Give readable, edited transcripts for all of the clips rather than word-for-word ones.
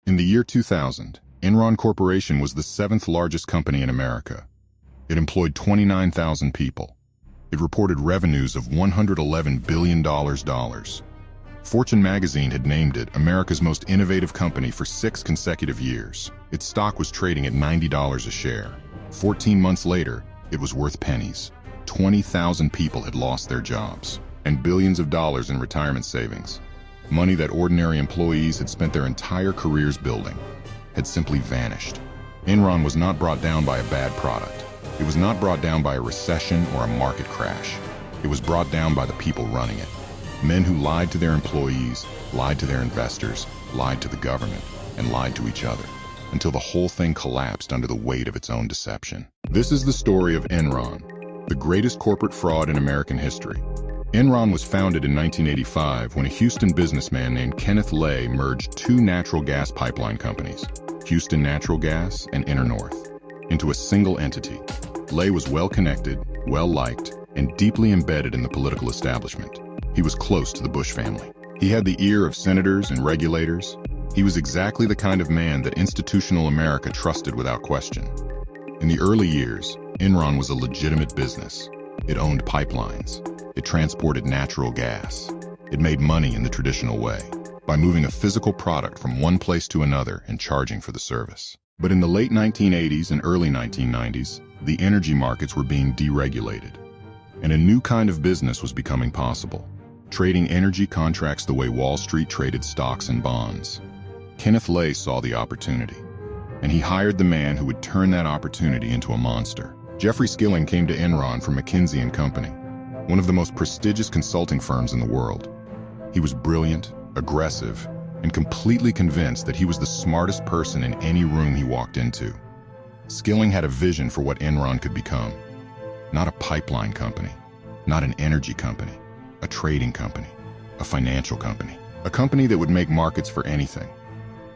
In the year 2000, Enron Corporation was the seventh largest company in America. It employed 29,000 people. It reported revenues of $111 billion. Fortune magazine had named it America's most innovative company for 6 consecutive years. Its stock was trading at $90 a share. 14 months later, it was worth pennies. 20,000 people had lost their jobs, and billions of dollars in retirement savings. Money that ordinary employees had spent their entire careers building had simply vanished. Enron was not brought down by a bad product. It was not brought down by a recession or a market crash. It was brought down by the people running it. Men who lied to their employees, lied to their investors, lied to the government, and lied to each other, until the whole thing collapsed under the weight of its own deception. This is the story of Enron, the greatest corporate fraud in American history. Enron was founded in 1985 when a Houston businessman named Kenneth Lay merged 2 natural gas pipeline companies, Houston Natural Gas and InterNorth, into a single entity. Lay was well-connected, well-liked, and deeply embedded in the political establishment. He was close to the Bush family. He had the ear of senators and regulators. He was exactly the kind of man that institutional America trusted without question. In the early years, Enron was a legitimate business. It owned pipelines. It transported natural gas. It made money in the traditional way, by moving a physical product from one place to another and charging for the service. But in the late 1980s and early 1990s, the energy markets were being deregulated, and a new kind of business was becoming possible, trading energy contracts the way Wall Street traded stocks and bonds. Kenneth Lay saw the opportunity, and he hired the man who would turn that opportunity into a monster. Jeffrey Skilling came to Enron from McKinsey & Company, one of the most prestigious consulting firms in the world. He was brilliant, aggressive, and completely convinced that he was the smartest person in any room he walked into. Skilling had a vision for what Enron could become. Not a pipeline company, not an energy company, a trading company, a financial company, a company that would make markets for anything.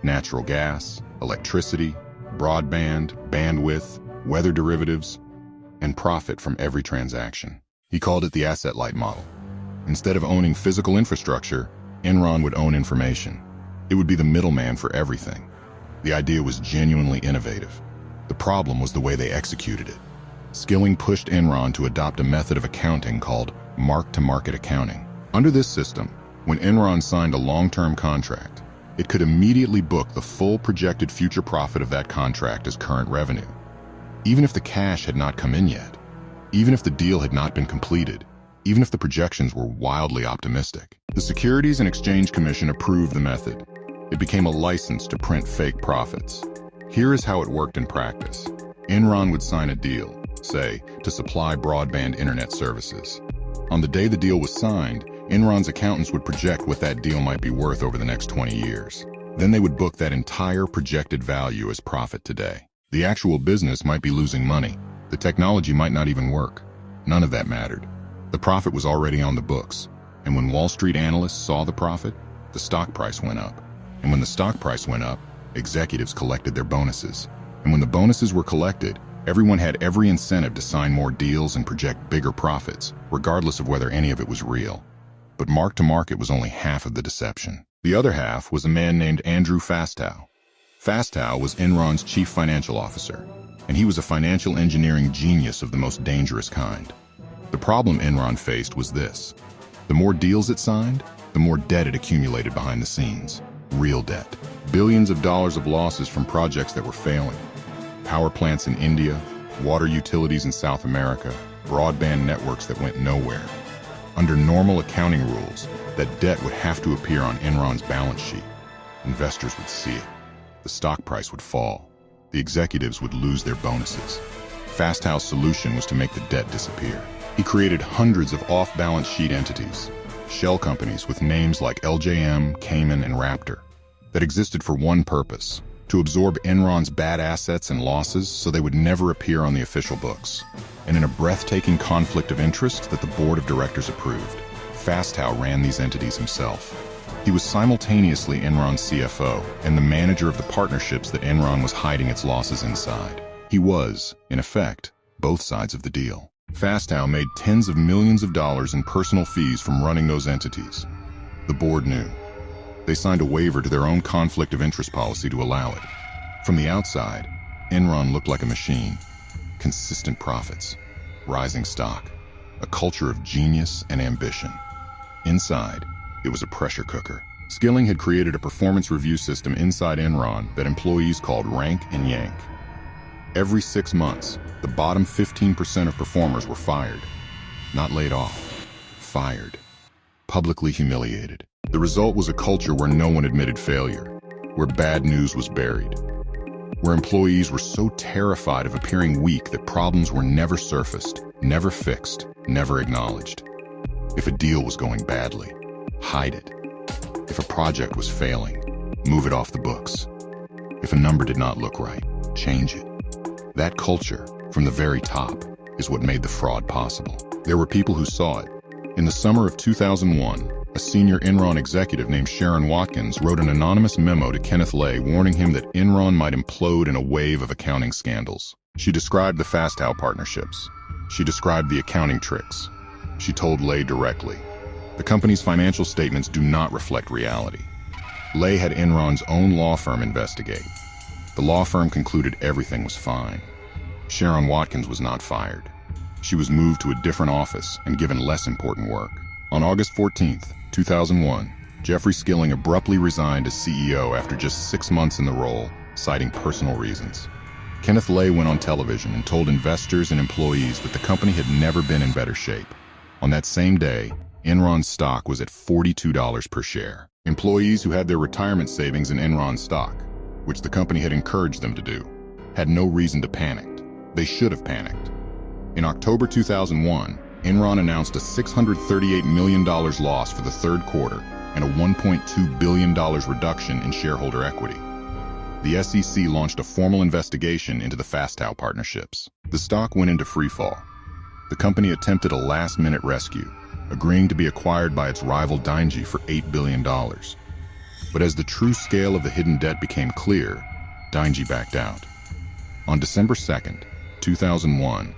Natural gas, electricity, broadband, bandwidth, weather derivatives, and profit from every transaction. He called it the asset-light model. Instead of owning physical infrastructure, Enron would own information. It would be the middleman for everything. The idea was genuinely innovative. The problem was the way they executed it. Skilling pushed Enron to adopt a method of accounting called mark-to-market accounting. Under this system, when Enron signed a long-term contract, it could immediately book the full projected future profit of that contract as current revenue, even if the cash had not come in yet. Even if the deal had not been completed, even if the projections were wildly optimistic. The Securities and Exchange Commission approved the method. It became a license to print fake profits. Here is how it worked in practice. Enron would sign a deal, say, to supply broadband internet services. On the day the deal was signed, Enron's accountants would project what that deal might be worth over the next 20 years. Then they would book that entire projected value as profit today. The actual business might be losing money. The technology might not even work. None of that mattered. The profit was already on the books, and when Wall Street analysts saw the profit, the stock price went up. And when the stock price went up, executives collected their bonuses. And when the bonuses were collected, everyone had every incentive to sign more deals and project bigger profits, regardless of whether any of it was real. But mark-to-market was only half of the deception. The other half was a man named Andrew Fastow. Fastow was Enron's chief financial officer, and he was a financial engineering genius of the most dangerous kind. The problem Enron faced was this. The more deals it signed, the more debt it accumulated behind the scenes. Real debt. Billions of dollars of losses from projects that were failing. Power plants in India, water utilities in South America, broadband networks that went nowhere. Under normal accounting rules, that debt would have to appear on Enron's balance sheet. Investors would see it. The stock price would fall. The executives would lose their bonuses. Fastow's solution was to make the debt disappear. He created hundreds of off-balance sheet entities, shell companies with names like LJM, Cayman, and Raptor, that existed for one purpose: to absorb Enron's bad assets and losses so they would never appear on the official books. And in a breathtaking conflict of interest that the board of directors approved, Fastow ran these entities himself. He was simultaneously Enron's CFO and the manager of the partnerships that Enron was hiding its losses inside. He was, in effect, both sides of the deal. Fastow made tens of millions of dollars in personal fees from running those entities. The board knew. They signed a waiver to their own conflict of interest policy to allow it. From the outside, Enron looked like a machine. Consistent profits, rising stock, a culture of genius and ambition. Inside, it was a pressure cooker. Skilling had created a performance review system inside Enron that employees called rank and yank. Every 6 months, the bottom 15% of performers were fired. Not laid off, fired. Publicly humiliated. The result was a culture where no one admitted failure, where bad news was buried, where employees were so terrified of appearing weak that problems were never surfaced, never fixed, never acknowledged. If a deal was going badly, hide it. If a project was failing, move it off the books. If a number did not look right, change it. That culture, from the very top, is what made the fraud possible. There were people who saw it. In the summer of 2001, a senior Enron executive named Sharon Watkins wrote an anonymous memo to Kenneth Lay warning him that Enron might implode in a wave of accounting scandals. She described the Fastow partnerships. She described the accounting tricks. She told Lay directly, the company's financial statements do not reflect reality. Lay had Enron's own law firm investigate. The law firm concluded everything was fine. Sharon Watkins was not fired. She was moved to a different office and given less important work. On August 14, 2001, Jeffrey Skilling abruptly resigned as CEO after just 6 months in the role, citing personal reasons. Kenneth Lay went on television and told investors and employees that the company had never been in better shape. On that same day, Enron's stock was at $42 per share. Employees who had their retirement savings in Enron stock, which the company had encouraged them to do, had no reason to panic. They should have panicked. In October 2001, Enron announced a $638 million loss for the third quarter and a $1.2 billion reduction in shareholder equity. The SEC launched a formal investigation into the Fastow partnerships. The stock went into freefall. The company attempted a last-minute rescue, agreeing to be acquired by its rival Dingy for $8 billion. But as the true scale of the hidden debt became clear, Dingy backed out. On December 2nd, 2001,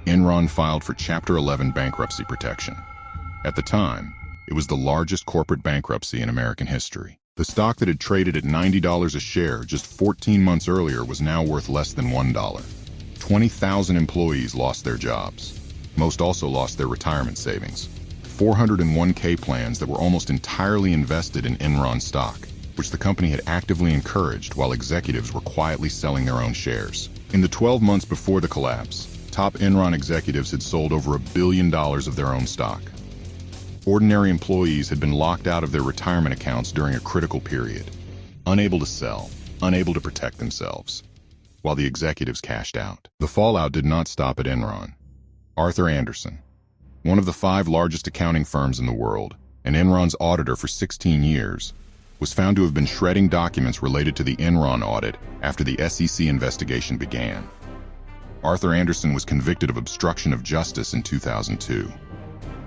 Enron filed for Chapter 11 bankruptcy protection. At the time, it was the largest corporate bankruptcy in American history. The stock that had traded at $90 a share just 14 months earlier was now worth less than $1. 20,000 employees lost their jobs. Most also lost their retirement savings. 401k plans that were almost entirely invested in Enron stock, which the company had actively encouraged while executives were quietly selling their own shares. In the 12 months before the collapse, top Enron executives had sold over $1 billion of their own stock. Ordinary employees had been locked out of their retirement accounts during a critical period, unable to sell, unable to protect themselves, while the executives cashed out. The fallout did not stop at Enron. Arthur Andersen, one of the 5 largest accounting firms in the world, and Enron's auditor for 16 years, was found to have been shredding documents related to the Enron audit after the SEC investigation began. Arthur Andersen was convicted of obstruction of justice in 2002.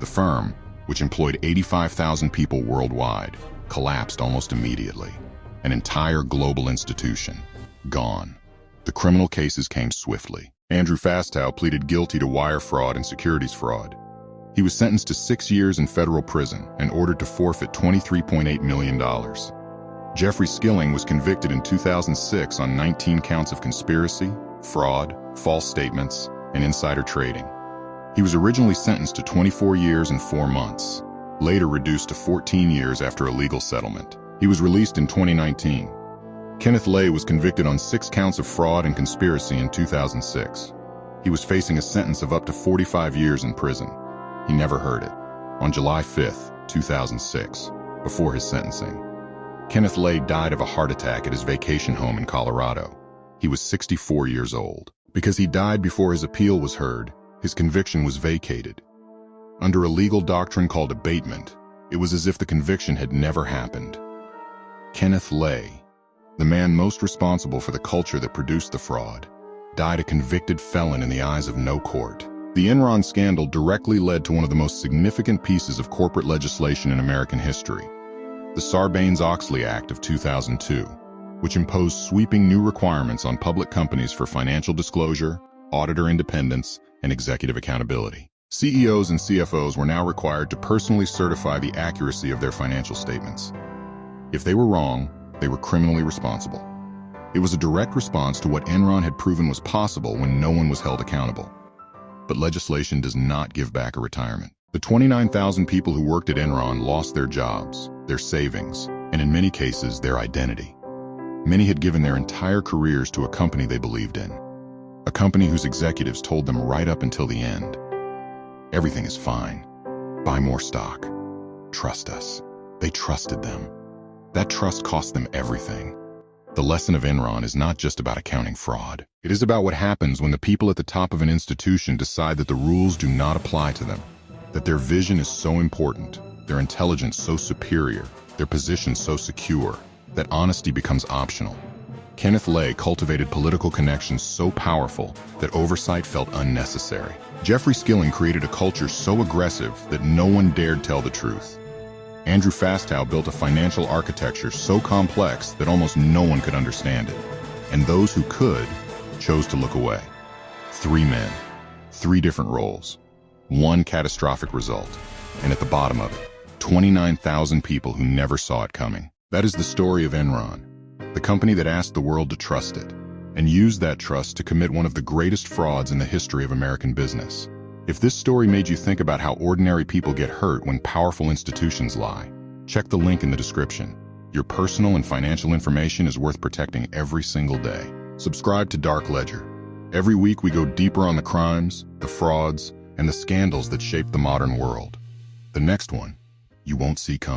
The firm, which employed 85,000 people worldwide, collapsed almost immediately. An entire global institution, gone. The criminal cases came swiftly. Andrew Fastow pleaded guilty to wire fraud and securities fraud. He was sentenced to 6 years in federal prison and ordered to forfeit $23.8 million. Jeffrey Skilling was convicted in 2006 on 19 counts of conspiracy, fraud, false statements, and insider trading. He was originally sentenced to 24 years and 4 months, later reduced to 14 years after a legal settlement. He was released in 2019. Kenneth Lay was convicted on 6 counts of fraud and conspiracy in 2006. He was facing a sentence of up to 45 years in prison. He never heard it. On July 5, 2006, before his sentencing, Kenneth Lay died of a heart attack at his vacation home in Colorado. He was 64 years old. Because he died before his appeal was heard, his conviction was vacated. Under a legal doctrine called abatement, it was as if the conviction had never happened. Kenneth Lay, the man most responsible for the culture that produced the fraud, died a convicted felon in the eyes of no court. The Enron scandal directly led to one of the most significant pieces of corporate legislation in American history, the Sarbanes-Oxley Act of 2002, which imposed sweeping new requirements on public companies for financial disclosure, auditor independence, and executive accountability. CEOs and CFOs were now required to personally certify the accuracy of their financial statements. If they were wrong, they were criminally responsible. It was a direct response to what Enron had proven was possible when no one was held accountable. But legislation does not give back a retirement. The 29,000 people who worked at Enron lost their jobs, their savings, and in many cases, their identity. Many had given their entire careers to a company they believed in, a company whose executives told them right up until the end, everything is fine. Buy more stock. Trust us. They trusted them. That trust cost them everything. The lesson of Enron is not just about accounting fraud. It is about what happens when the people at the top of an institution decide that the rules do not apply to them, that their vision is so important, their intelligence so superior, their position so secure, that honesty becomes optional. Kenneth Lay cultivated political connections so powerful that oversight felt unnecessary. Jeffrey Skilling created a culture so aggressive that no one dared tell the truth. Andrew Fastow built a financial architecture so complex that almost no one could understand it. And those who could chose to look away. 3 men, 3 different roles, 1 catastrophic result, and at the bottom of it, 29,000 people who never saw it coming. That is the story of Enron, the company that asked the world to trust it, and used that trust to commit one of the greatest frauds in the history of American business. If this story made you think about how ordinary people get hurt when powerful institutions lie, check the link in the description. Your personal and financial information is worth protecting every single day. Subscribe to Dark Ledger. Every week we go deeper on the crimes, the frauds, and the scandals that shaped the modern world. The next one, you won't see coming.